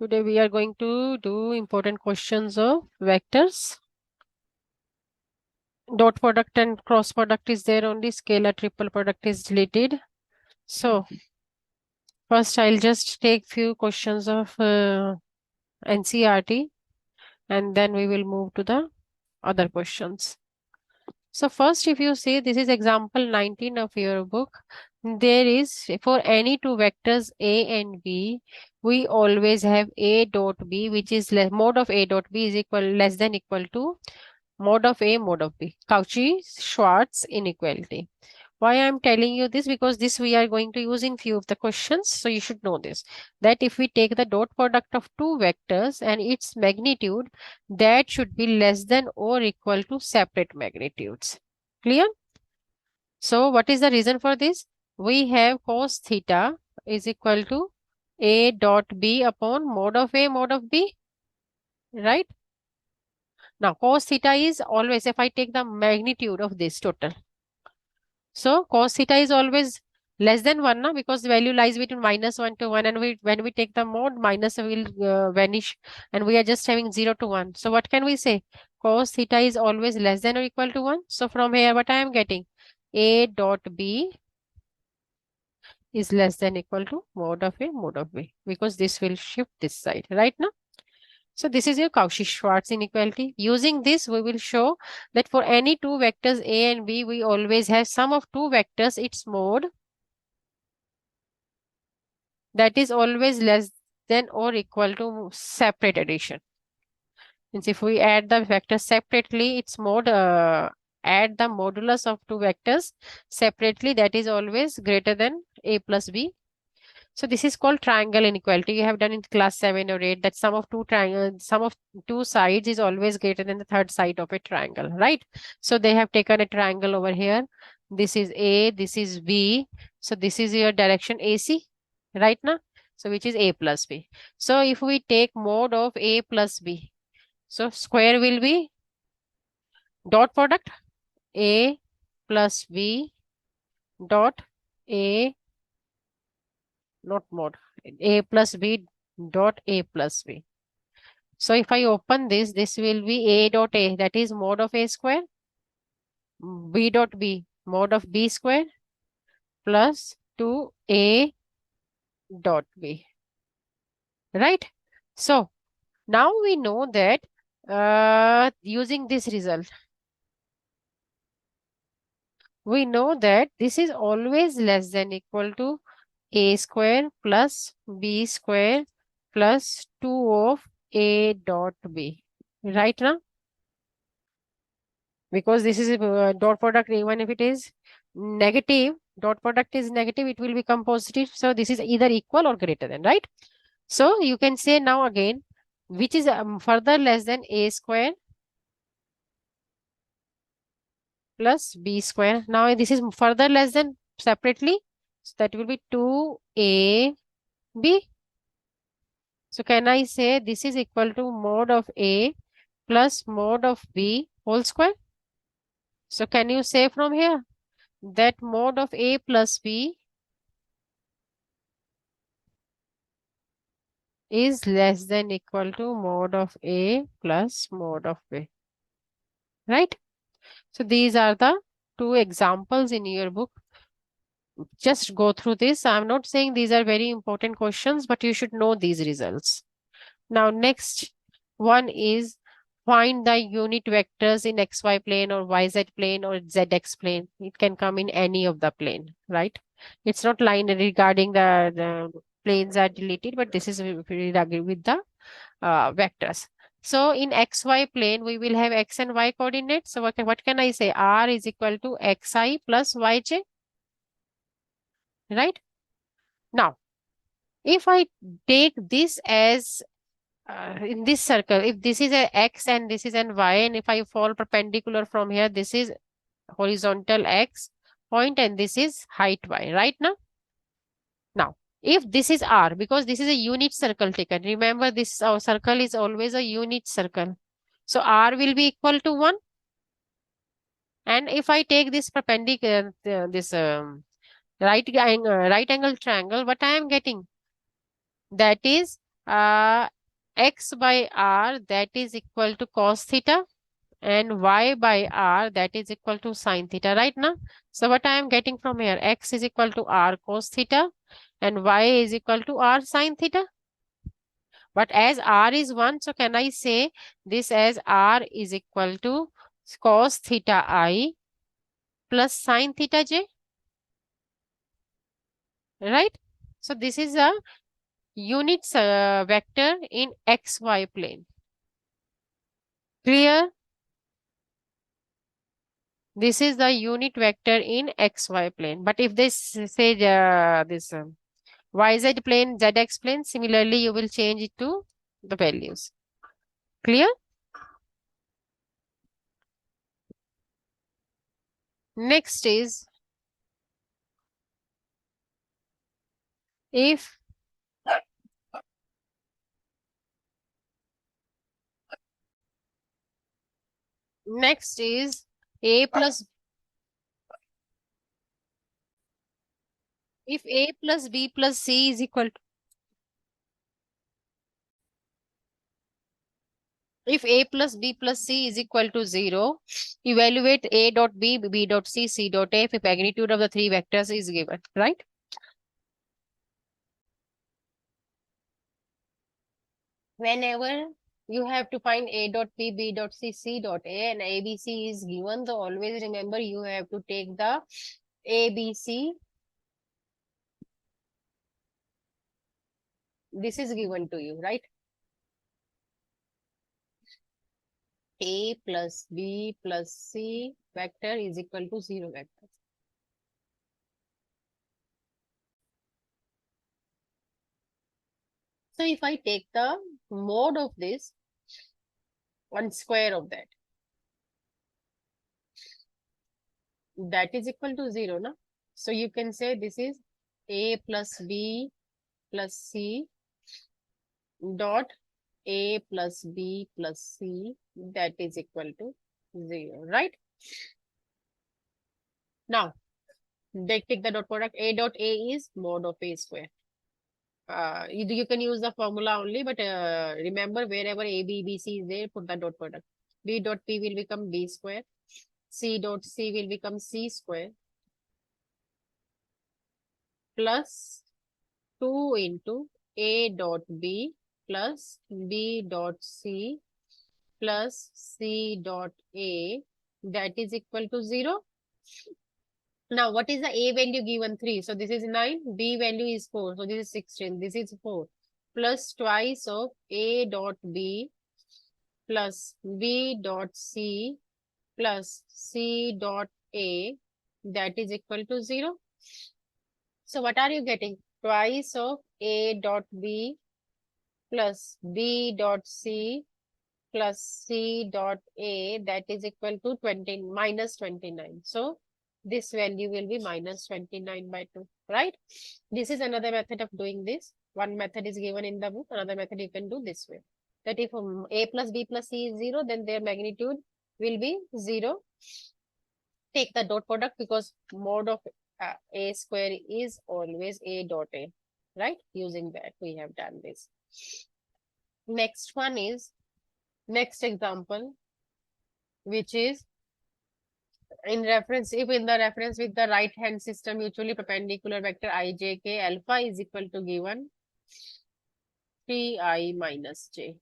Today we are going to do important questions of vectors. Dot product and cross product is there only. Scalar triple product is deleted. So first I'll just take few questions of NCERT and then we will move to the other questions. So first, if you see, this is example 19 of your book. There is, for any two vectors A and B, we always have A dot B, which is mode of A dot B is less than equal to mode of A mode of B. Cauchy-Schwarz inequality. Why I am telling you this? Because this we are going to use in few of the questions. So you should know this, that if we take the dot product of two vectors and its magnitude, that should be less than or equal to separate magnitudes. Clear? So what is the reason for this? We have cos theta is equal to A dot B upon mode of A mode of B. Right? Now cos theta is always, if I take the magnitude of this total. So cos theta is always less than 1 now, because the value lies between -1 to 1, and when we take the mode, minus will vanish and we are just having 0 to 1. So what can we say? Cos theta is always less than or equal to 1. So from here what I am getting? A dot B is less than equal to mode of A mode of B, because this will shift this side, right now. So this is your Cauchy-Schwarz inequality. Using this, we will show that for any two vectors A and B, we always have sum of two vectors, its mode, that is always less than or equal to separate addition. Means if we add the vectors separately, its mode, add the modulus of two vectors separately, that is always greater than A plus B. So this is called triangle inequality. You have done in class 7 or 8 that sum of two sides is always greater than the third side of a triangle, right? So they have taken a triangle over here. This is A, this is B. So this is your direction AC, right now? So which is A plus B. So if we take mode of A plus B, so square will be dot product A plus B dot A, not mode, A plus B dot A plus B. So if I open this, this will be A dot A, that is mode of A square, B dot B, mode of B square, plus 2A dot B. Right? So now we know that using this result, we know that this is always less than equal to A square plus B square plus 2 of A dot B. Right now? Because this is a dot product, even if it is negative, dot product is negative, it will become positive. So this is either equal or greater than, right? So you can say now again, which is further less than A square plus B square. Now this is further less than separately. So that will be 2AB. So can I say this is equal to mode of A plus mode of B whole square? So can you say from here that mode of A plus B is less than equal to mode of A plus mode of B, right? So these are the two examples in your book. Just go through this. I'm not saying these are very important questions, but you should know these results. Now next one is find the unit vectors in xy plane or yz plane or zx plane. It can come in any of the plane, right? It's not line regarding the planes are deleted, but this is regarding with the vectors. So in xy plane, we will have x and y coordinates. So what can I say? R is equal to xi plus yj, right? Now, if I take this as in this circle, if this is a x and this is an y, and if I fall perpendicular from here, this is horizontal x point and this is height y, right now? Now, if this is r, because this is a unit circle taken, remember this our circle is always a unit circle. So r will be equal to 1. And if I take this perpendicular, this right angle triangle, what I am getting? That is x by r, that is equal to cos theta, and y by r, that is equal to sin theta, right now. So what I am getting from here, x is equal to r cos theta and y is equal to r sin theta. But as r is 1, so can I say this as r is equal to cos theta I plus sin theta j, right? So this is a unit vector in xy plane. Clear? This is the unit vector in xy plane. But if this say this yz plane, zx plane, similarly you will change it to the values. Clear? Next is, if next is a plus, if a plus b plus c is equal to, if a plus b plus c is equal to 0, evaluate a dot b, b dot c, c dot a if magnitude of the three vectors is given, right? Whenever you have to find a dot b, b dot c, c dot a, and abc is given, so always remember you have to take the abc. This is given to you, right? A plus b plus c vector is equal to 0 vector. So if I take the mode of this, 1 square of that is equal to 0, no? So you can say this is a plus b plus c dot a plus b plus c, that is equal to 0, right? Now, they take the dot product. A dot a is mod of a square. You can use the formula only, but remember wherever a, b, b, c is there, put the dot product. B dot p will become b square. C dot c will become c square plus 2 into a dot b plus b dot c plus c dot a, that is equal to 0. Now, what is the a value given? 3. So this is 9. B value is 4. So this is 16. This is 4. Plus twice of a dot b plus b dot c plus c dot a, that is equal to 0. So what are you getting? Twice of a dot b plus b dot c plus c dot a, that is equal to 20 minus 29. So this value will be minus 29 by 2, right? This is another method of doing this. One method is given in the book, another method you can do this way. That if a plus b plus c is 0, then their magnitude will be 0. Take the dot product because mod of a square is always a dot a, right? Using that, we have done this. Next one is, next example, which is in reference, if in the reference with the right hand system mutually perpendicular vector ijk, alpha is equal to given 3i minus j.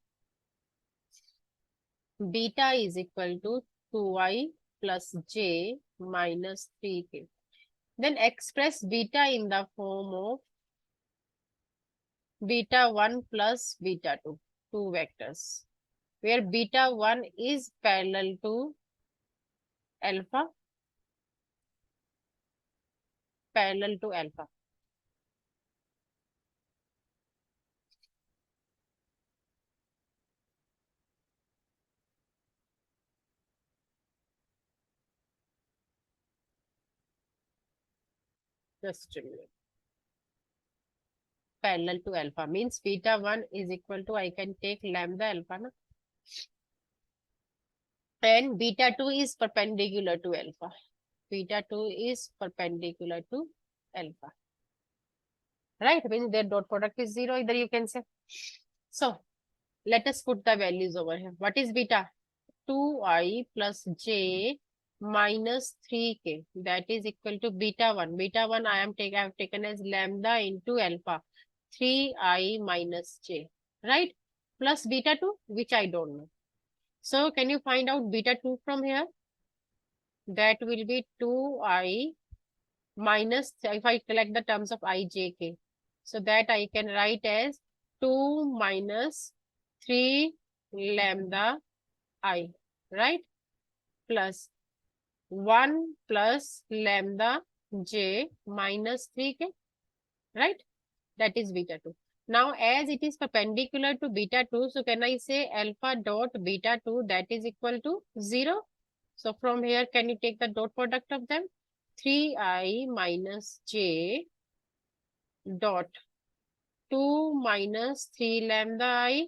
Beta is equal to 2i plus j minus 3k. Then express beta in the form of beta 1 plus beta 2, two vectors, where beta 1 is parallel to alpha, parallel to alpha. Just a minute. Parallel to alpha means beta 1 is equal to, I can take lambda alpha, na? And beta 2 is perpendicular to alpha. Beta 2 is perpendicular to alpha. Right? Means their dot product is 0, either you can say. So let us put the values over here. What is beta? 2i plus j minus 3k, that is equal to beta 1. Beta 1 I have taken as lambda into alpha, 3i minus j, right? Plus beta 2, which I don't know. So can you find out beta 2 from here? That will be 2i minus, if I collect the terms of I, j, k. So that I can write as 2 minus 3 lambda I, right? Plus 1 plus lambda j minus 3k, right? That is beta 2. Now, as it is perpendicular to beta 2, so can I say alpha dot beta 2 that is equal to 0? So from here, can you take the dot product of them? 3i minus j dot 2 minus 3 lambda I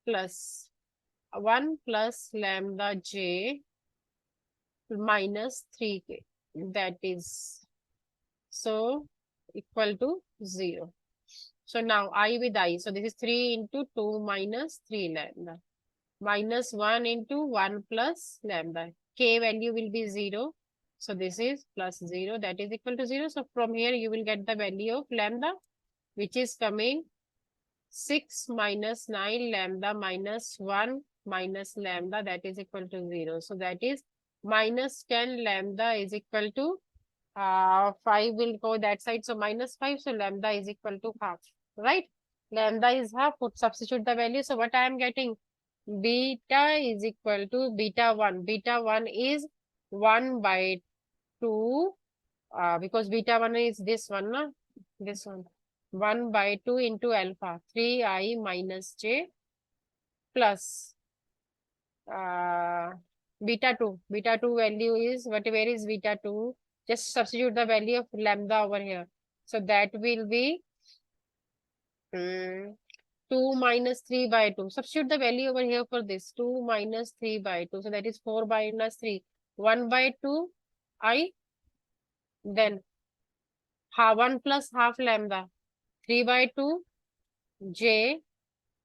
plus 1 plus lambda j minus 3k, that is so equal to 0. So now I with I, so this is 3 into 2 minus 3 lambda minus 1 into 1 plus lambda. K value will be 0. So this is plus 0, that is equal to 0. So from here you will get the value of lambda, which is coming 6 minus 9 lambda minus 1 minus lambda, that is equal to 0. So that is minus 10 lambda is equal to 5 will go that side, so minus 5, so lambda is equal to half, right? Lambda is half, substitute the value. So what I am getting? Beta is equal to beta 1. Beta 1 is 1 by 2, because beta 1 is this one, no? This one. 1 by 2 into alpha, 3i minus j plus beta 2. Beta 2 value is, where is beta 2? Just substitute the value of lambda over here. So that will be 2 minus 3 by 2. Substitute the value over here for this. 2 minus 3 by 2. So that is 4 minus 3. 1 by 2 I. Then 1 plus half lambda. 3 by 2 j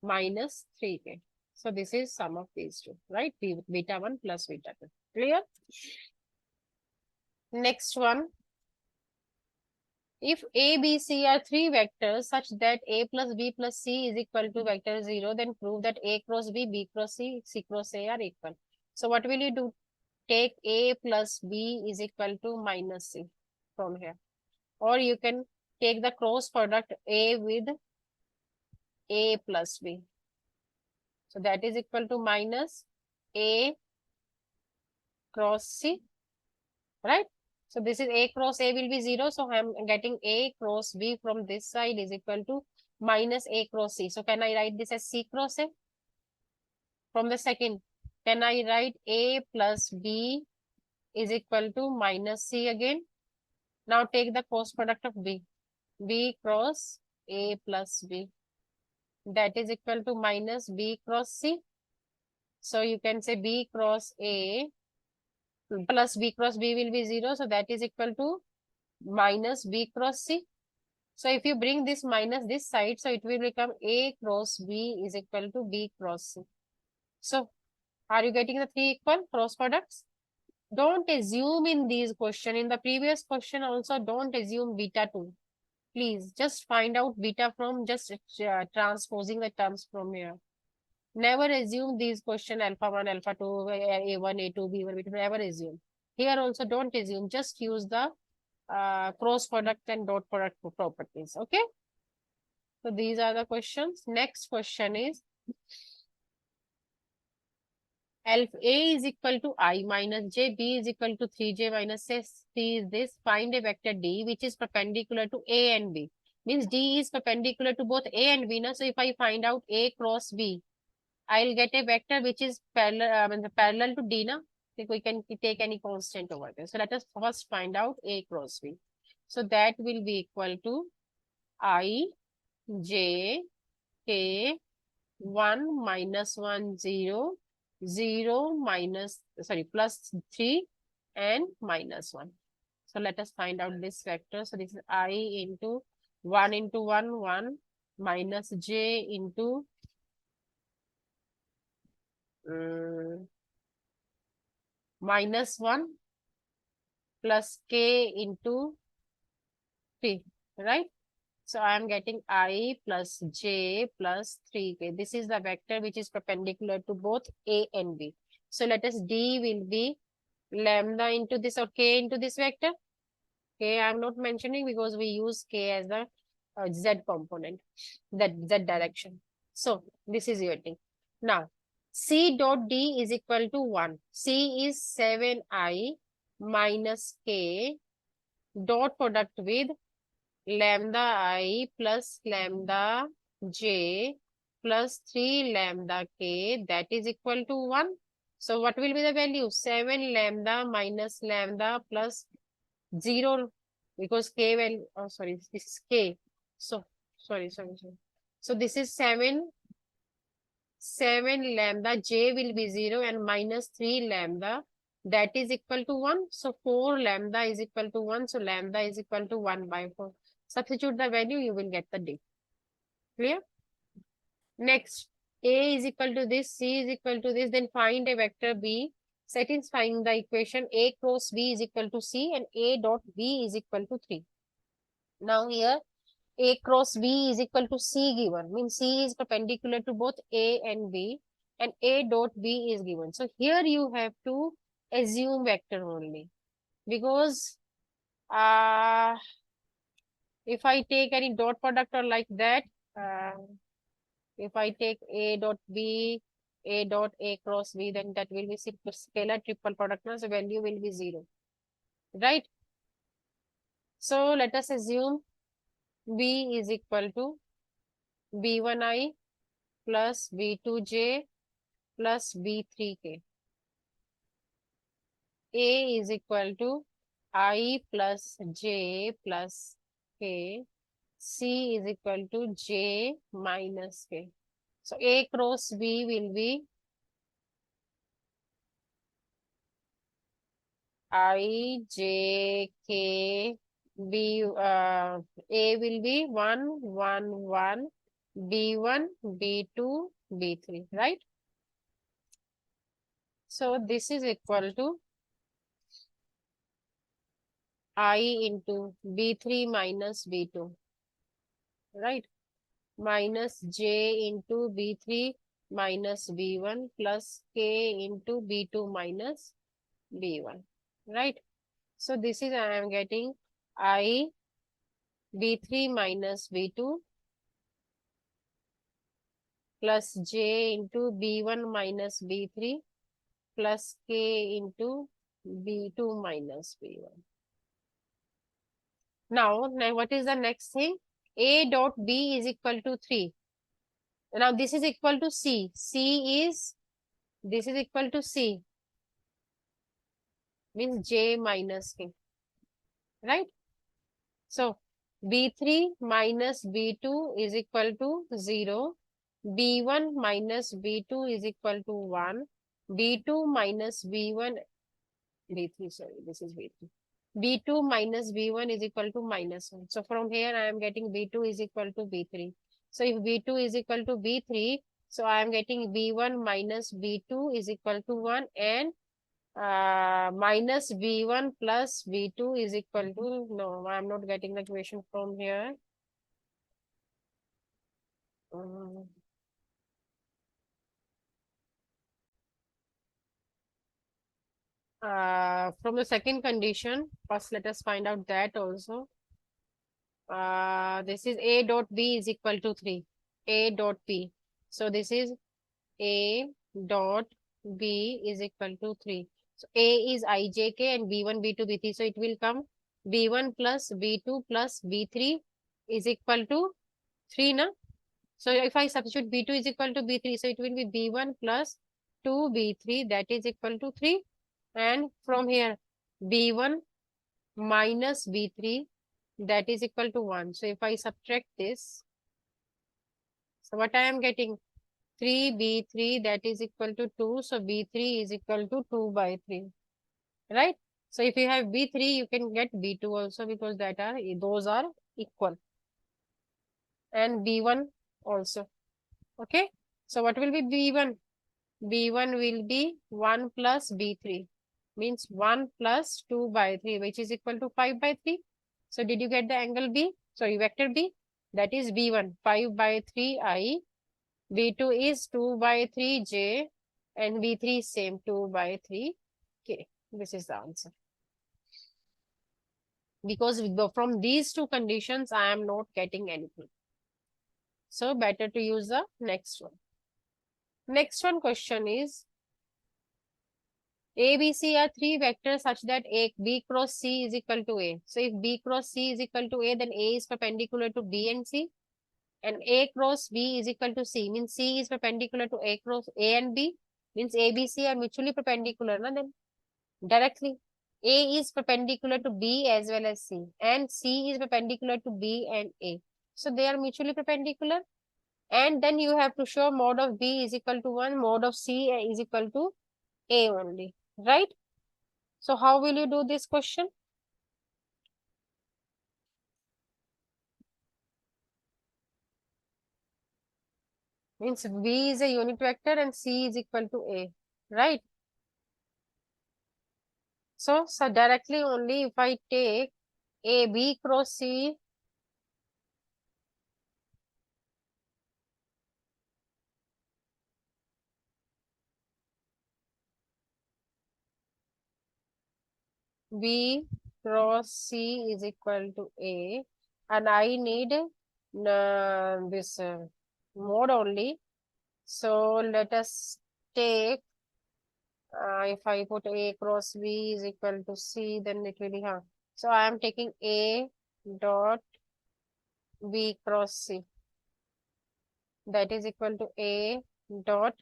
minus 3k. So this is sum of these two, right? Beta 1 plus beta 2. Clear? Next one. If A, B, C are three vectors such that A plus B plus C is equal to vector 0, then prove that A cross B, B cross C, C cross A are equal. So what will you do? Take A plus B is equal to minus C from here. Or you can take the cross product A with A plus B. So that is equal to minus A cross C, right? So this is A cross A will be 0. So I am getting A cross B from this side is equal to minus A cross C. So can I write this as C cross A? From the second, can I write A plus B is equal to minus C again? Now take the cross product of B. B cross A plus B. That is equal to minus B cross C. So you can say B cross A plus B cross B will be 0. So that is equal to minus B cross C. So if you bring this minus this side, so it will become A cross B is equal to B cross C. So are you getting the three equal cross products? Don't assume in these question. In the previous question also, don't assume beta 2. Please just find out beta from just transposing the terms from here. Never assume these question alpha 1, alpha 2, A1, A2, B1, B2. Never assume. Here also don't assume. Just use the cross product and dot product properties. Okay. So these are the questions. Next question is alpha A is equal to I minus J, B is equal to 3J minus C is this. Find a vector D which is perpendicular to A and B. Means D is perpendicular to both A and B. Now, so if I find out A cross B, I'll get a vector which is parallel to D. Now, if we can take any constant over there. So let us first find out A cross B. So that will be equal to I, J, K, 1 minus 1, 0, 0 minus, sorry, plus 3 and minus 1. So let us find out this vector. So this is I into 1 into 1, 1, minus j into minus 1 plus k into t, right? So I am getting I plus j plus 3k. This is the vector which is perpendicular to both A and B. So let us D will be lambda into this or k into this vector. K I am not mentioning because we use k as the z component, that z direction. So this is your thing. Now C dot D is equal to 1. C is 7I minus k dot product with lambda I plus lambda j plus 3 lambda k, that is equal to 1. So what will be the value? 7 lambda minus lambda plus 0, because k value, oh sorry, this is k. So sorry. So this is 7 lambda, j will be 0 and minus 3 lambda, that is equal to 1. So 4 lambda is equal to 1. So lambda is equal to 1 by 4. Substitute the value, you will get the D. Clear? Next, A is equal to this, C is equal to this, then find a vector B satisfying the equation A cross B is equal to C and A dot B is equal to 3. Now here, A cross B is equal to C given, means C is perpendicular to both A and B, and A dot B is given. So here you have to assume vector only, because if I take any dot product or like that, if I take A dot B, A dot A cross B, then that will be scalar triple product, so value will be 0, right? So let us assume B is equal to B1I plus B2J plus B3K. A is equal to I plus J plus K. C is equal to J minus K. So A cross B will be I, J, K, B, A will be 1, 1, 1, B1, B2, B3, right? So this is equal to I into B3 minus B2, right? Minus J into B3 minus B1 plus K into B2 minus B1, right? So this is, I am getting I B3 minus B2 plus J into B1 minus B3 plus K into B2 minus B1. Now what is the next thing? A dot B is equal to 3. Now this is equal to C. This is equal to C, means J minus K, right? So B3 minus B2 is equal to 0. B1 minus B2 is equal to 1. B2 minus B1, B3, sorry, this is B3. B2 minus B1 is equal to minus 1. So from here I am getting B2 is equal to B3. So if B2 is equal to B3, so I am getting B1 minus B2 is equal to 1 and minus B1 plus B2 is equal to, no, I am not getting the equation from here. Um, from the second condition, first let us find out that also. This is A dot B is equal to 3. A dot B. So this is A dot B is equal to 3. So A is IJK and B1, B2, B3. So it will come B1 plus B2 plus B3 is equal to 3, na? So if I substitute B2 is equal to B3, so it will be B1 plus 2B3, that is equal to 3. And from here, B1 minus B3, that is equal to 1. So if I subtract this, so what I am getting? 3B3, that is equal to 2. So B3 is equal to 2 by 3, right? So if you have B3, you can get B2 also, because those are equal. and B1 also. Okay. So what will be B1? B1 will be 1 plus B3, means 1 plus 2 by 3, which is equal to 5 by 3. So did you get the angle B? Sorry, vector B? That is B1, 5 by 3 I. B2 is 2 by 3 J, and B3 is same, 2 by 3 K. This is the answer. Because from these two conditions, I am not getting anything. So better to use the next one. Next one question is, A, B, C are three vectors such that B cross C is equal to A. So if B cross C is equal to A, then A is perpendicular to B and C. And A cross B is equal to C, means C is perpendicular to A cross A and B, means A, B, C are mutually perpendicular. Na? Then directly, A is perpendicular to B as well as C, and C is perpendicular to B and A. So they are mutually perpendicular. And then you have to show mod of B is equal to 1, mod of C is equal to A only, right? So how will you do this question? Means B is a unit vector and C is equal to A, right? So directly only if I take A, B cross C, B cross C is equal to A, and I need this mode only. So let us take, if I put A cross B is equal to C, then it will be, so I am taking A dot B cross C. That is equal to A dot,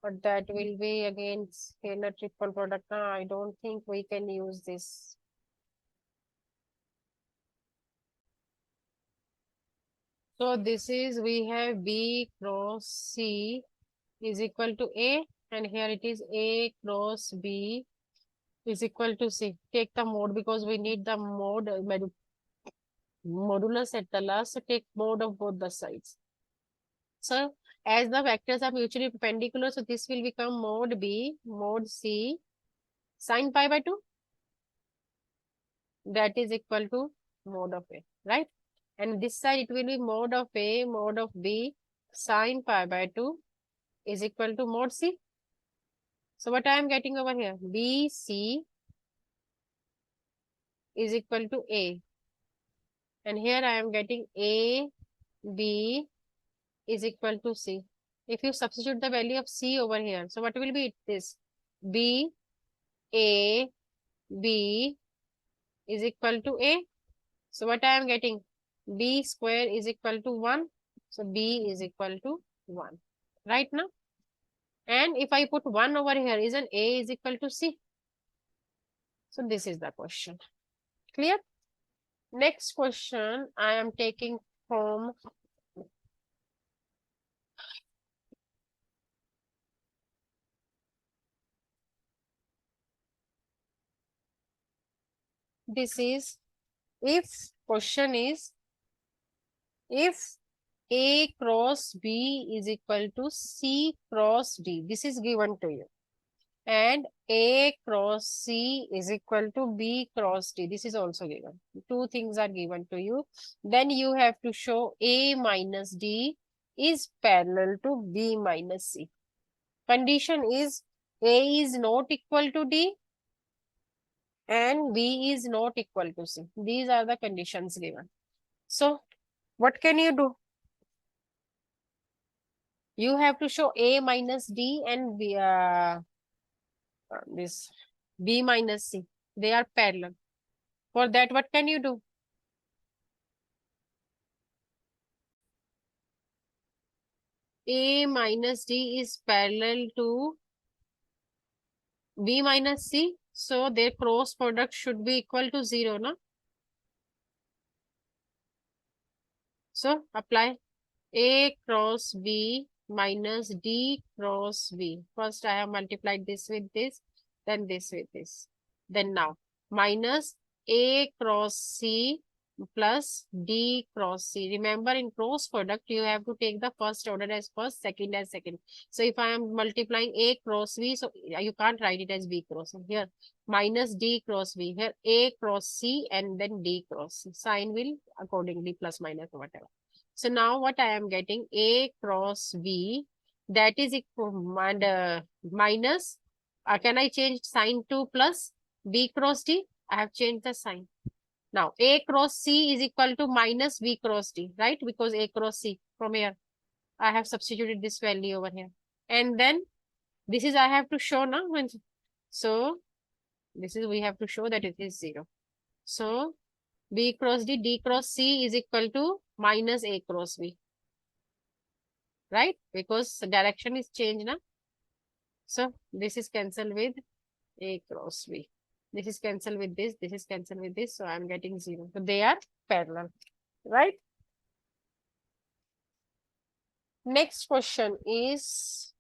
but that will be again scalar triple product. I don't think we can use this. So this is, we have B cross C is equal to A, and here it is A cross B is equal to C. Take the mode because we need the mode modulus at the last. So take mode of both the sides. So as the vectors are mutually perpendicular, so this will become mode B, mode C, sine pi by 2. That is equal to mode of A, right? And this side it will be mode of A, mode of B, sine pi by 2 is equal to mode C. So what I am getting over here, BC is equal to A. And here I am getting AB is equal to C. If you substitute the value of C over here, so what will be this? B, A, B is equal to A. So what I am getting? B square is equal to 1. So B is equal to 1. Right now? And if I put 1 over here, isn't A is equal to C? So this is the question. Clear? Next question I am taking from this is, if question is, if A cross B is equal to C cross D, this is given to you, and A cross C is equal to B cross D, this is also given. Two things are given to you. Then you have to show A minus D is parallel to B minus C. Condition is A is not equal to D and B is not equal to C. These are the conditions given. So what can you do? You have to show A minus D and B, this B minus C. They are parallel. For that, what can you do? A minus D is parallel to B minus C. So their cross product should be equal to 0, no? So apply A cross B minus D cross B. First I have multiplied this with this, then this with this. Then now minus A cross C plus D cross C. Remember, in cross product, you have to take the first order as first, second as second. So if I am multiplying A cross V, so you can't write it as B cross. Here, minus D cross V. Here, A cross C and then D cross C. Sign will accordingly plus minus or whatever. So now what I am getting, A cross V, that is equal and minus. Can I change sign to plus B cross D? I have changed the sign. Now, A cross C is equal to minus B cross D, right? Because A cross C from here, I have substituted this value over here. And then this is I have to show now. So this is we have to show that it is 0. So B cross D, D cross C is equal to minus A cross B, right? Because the direction is changed now. So this is cancelled with A cross B. This is cancelled with this. This is cancelled with this. So I'm getting 0. So they are parallel, right? Next question is,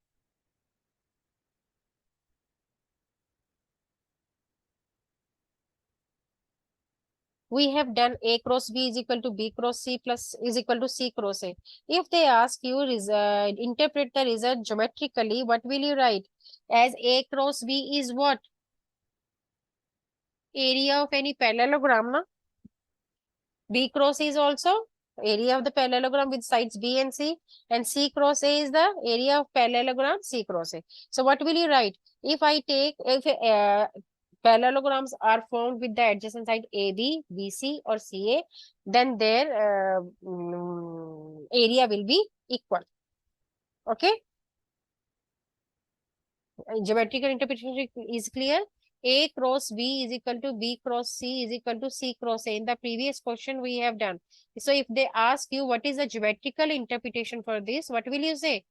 we have done A cross B is equal to B cross C plus is equal to C cross A. If they ask you interpret the result geometrically, what will you write? As A cross B is what? Area of any parallelogram, na? B cross is also area of the parallelogram with sides B and C, and C cross A is the area of parallelogram C cross A. So what will you write? If parallelograms are formed with the adjacent side AB, BC or CA, then their area will be equal. Okay? Geometrical interpretation is clear. A cross B is equal to B cross C is equal to C cross A. In the previous question we have done. So if they ask you what is the geometrical interpretation for this, what will you say?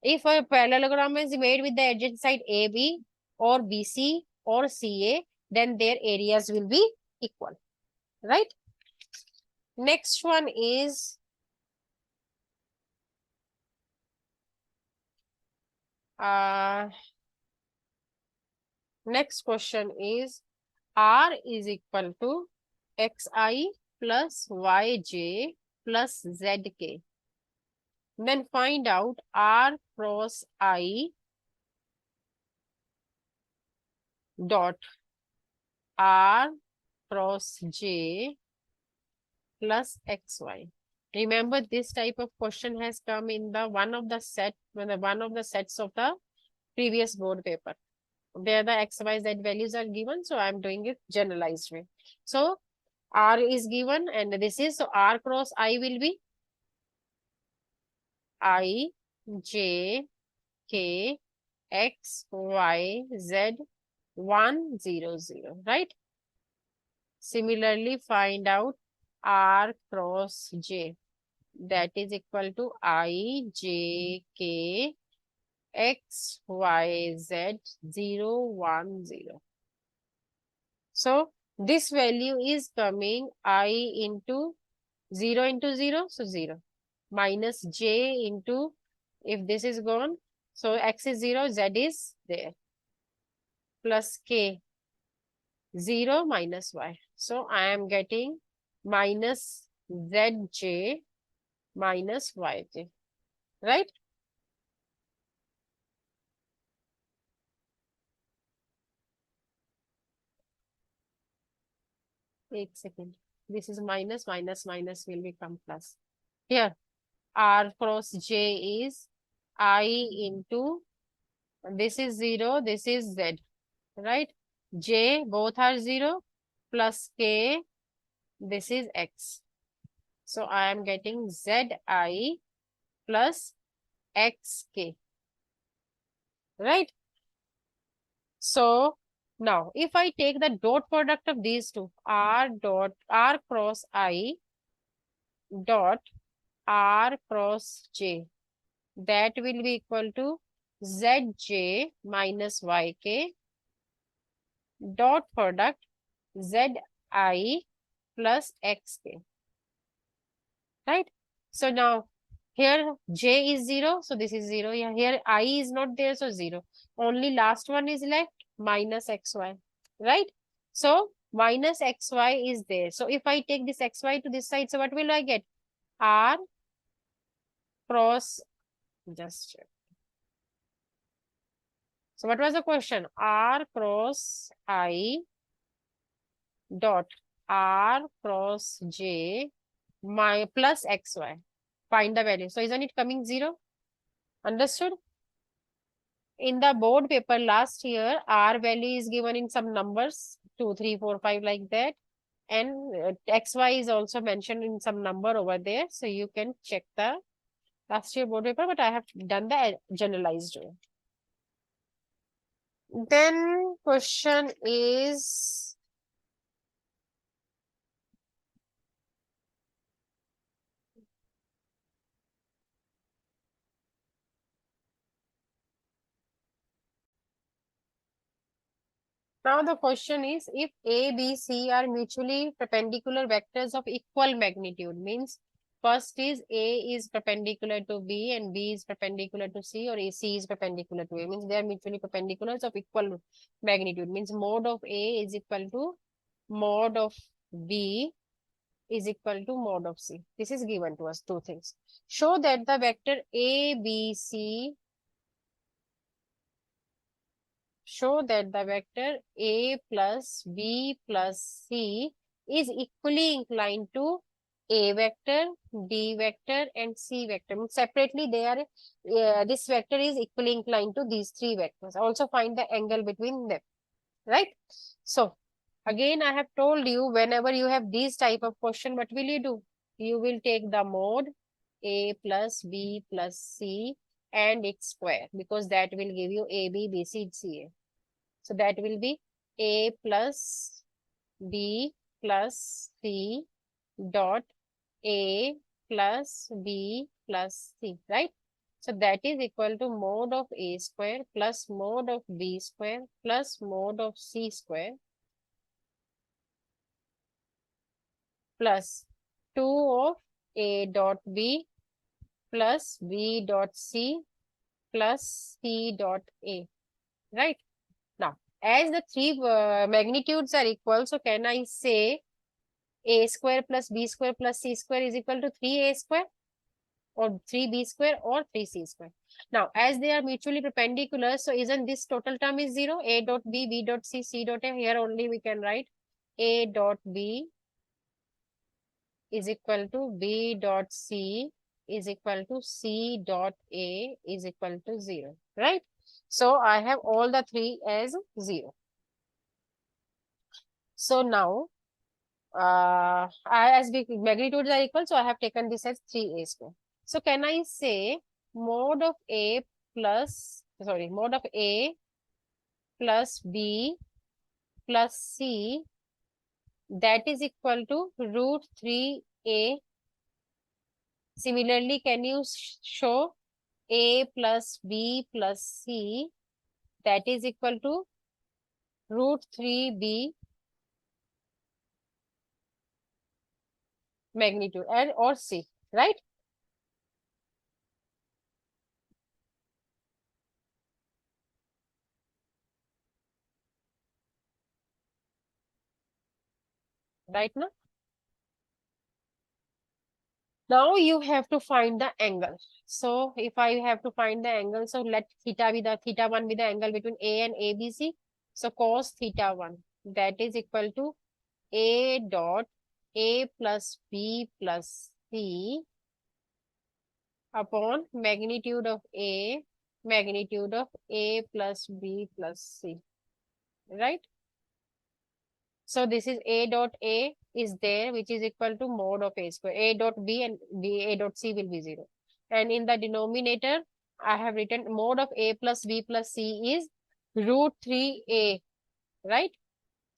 If a parallelogram is made with the adjacent side AB or BC or CA, then their areas will be equal, right? Next one is next question is R is equal to xi plus yj plus zk. Then find out R cross I dot R cross j plus xy. Remember, this type of question has come in the one of the sets of the previous board paper. There the x, y, z values are given, so I'm doing it generalized way. So R is given, and this is, so R cross I will be I, j, k, x, y, z, 1, 0, 0, right? Similarly, find out R cross j. That is equal to I, j, k, x, y, z, 0, 1, 0. So this value is coming I into 0 into 0, so 0. Minus j into, if this is gone, so x is 0, z is there. Plus k, 0 minus y. So I am getting minus zj minus yj, right? Wait a second. This is minus will become plus. Here, R cross j is I into, this is 0, this is z, right? J, both are 0, plus k, this is x. So I am getting zi plus xk, right? So now if I take the dot product of these two, R cross I dot R cross j, that will be equal to zj minus yk dot product zi plus xk, right? So now here j is 0, so this is 0. Yeah, here I is not there, so 0. Only last one is left, minus xy, right? So minus xy is there. So if I take this xy to this side, so what will I get? R cross, just check. So what was the question? R cross I dot R cross J my plus xy. Find the value. So isn't it coming 0? Understood? In the board paper last year, R value is given in some numbers, 2, 3, 4, 5 like that. And xy is also mentioned in some number over there. So you can check the last year board paper, but I have done the generalized way. Then question is, now the question is, if A, B, C are mutually perpendicular vectors of equal magnitude, means first is A is perpendicular to B and B is perpendicular to C, or AC is perpendicular to A, means they are mutually perpendiculars of equal magnitude, means mod of A is equal to mod of B is equal to mod of C. This is given to us, two things. Show that the vector A, B, C, show that the vector A plus B plus C is equally inclined to A vector, B vector, and C vector. Separately, they are this vector is equally inclined to these three vectors. Also find the angle between them, right? So again, I have told you, whenever you have these type of question, what will you do? You will take the mode A plus B plus C and its square, because that will give you A, B, B, C, C, A. So that will be A plus B plus C dot A plus B plus C, right? So that is equal to mod of A square plus mod of B square plus mod of C square plus 2 of A dot B plus B dot C plus C dot A, right? Now, as the three magnitudes are equal, so can I say A square plus B square plus C square is equal to 3A square or 3B square or 3C square? Now, as they are mutually perpendicular, so isn't this total term is 0? A dot B, B dot C, C dot A. Here only we can write A dot B is equal to B dot C is equal to C dot A is equal to 0, right? So I have all the three as 0. So now, as magnitudes are equal, so I have taken this as 3A square. So can I say mod of A plus, sorry, mod of A plus B plus C, that is equal to root 3A. Similarly, can you show A plus B plus C, that is equal to root 3B magnitude, and or C, right? Right now? Now you have to find the angle. So if I have to find the angle, so let theta be the theta 1 be the angle between A and ABC. So cos theta 1, that is equal to A dot A plus B plus C upon magnitude of A plus B plus C, right? So this is A dot A is there, which is equal to mod of A square. A dot B and A dot C will be 0. And in the denominator, I have written mod of A plus B plus C is root 3A, right?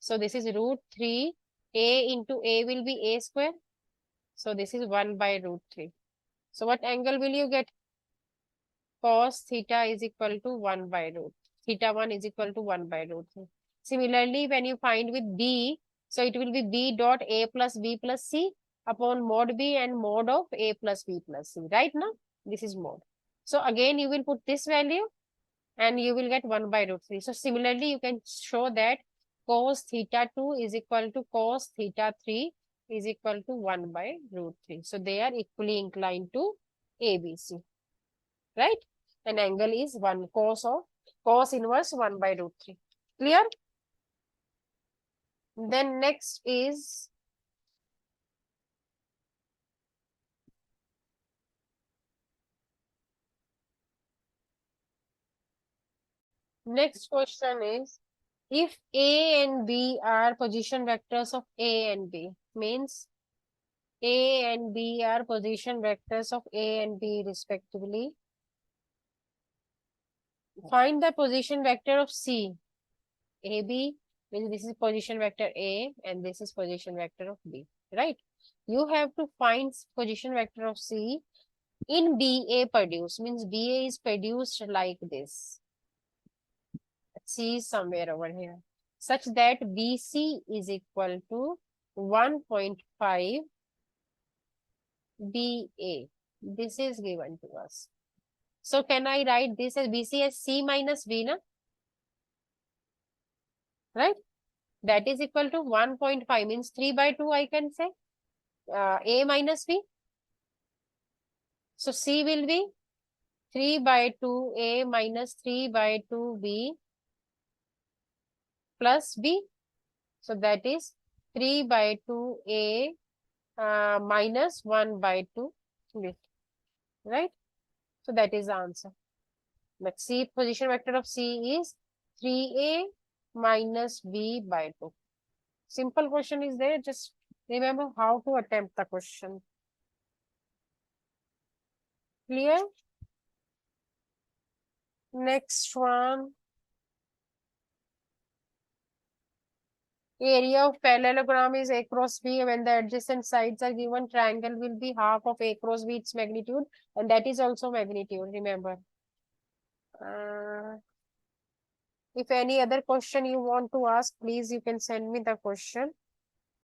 So this is root 3. A into A will be A square. So this is 1 by root 3. So what angle will you get? Cos theta is equal to 1 by root. Theta 1 is equal to 1 by root 3. Similarly, when you find with B, so it will be B dot A plus B plus C upon mod B and mod of A plus B plus C, right now? This is mod. So again, you will put this value and you will get 1 by root 3. So similarly, you can show that cos theta 2 is equal to cos theta 3 is equal to 1 by root 3. So they are equally inclined to ABC, right? And angle is 1 cos inverse 1 by root 3. Clear? Then next is next question is, if A and B are position vectors of A and B, means A and B are position vectors of A and B respectively. Find the position vector of C. AB means this is position vector A and this is position vector of B, right? You have to find position vector of C in BA produced, means BA is produced like this. C is somewhere over here, such that BC is equal to 1.5 BA. This is given to us. So can I write this as BC as C minus B, na? Right? That is equal to 1.5 means 3 by 2 I can say. A minus B. So C will be 3 by 2 A minus 3 by 2 B plus B. So that is 3 by 2 A minus 1 by 2 B. Right? So that is the answer. But C position vector of C is 3A minus B by 2. Simple question is there. Just remember how to attempt the question. Clear? Next one. Area of parallelogram is A cross B. When the adjacent sides are given, triangle will be half of A cross B, its magnitude, and that is also magnitude, remember. If any other question you want to ask, please you can send me the question.